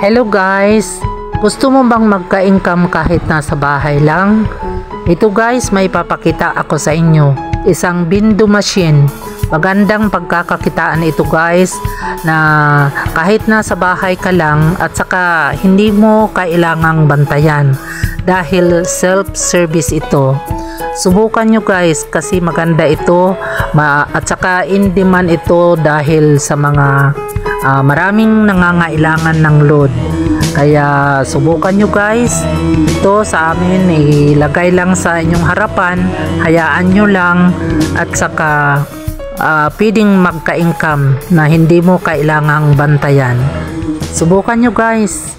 Hello guys! Gusto mo bang magka-income kahit nasa bahay lang? Ito guys, may papakita ako sa inyo. Isang bindo machine. Magandang pagkakakitaan ito guys, na kahit nasa bahay ka lang at saka hindi mo kailangang bantayan dahil self-service ito. Subukan nyo guys kasi maganda ito at saka in demand ito dahil sa mga maraming nangangailangan ng load. Kaya subukan nyo guys. Ito sa amin, ilagay lang sa inyong harapan, hayaan nyo lang at saka pwedeng magka-income na hindi mo kailangang bantayan. Subukan nyo guys.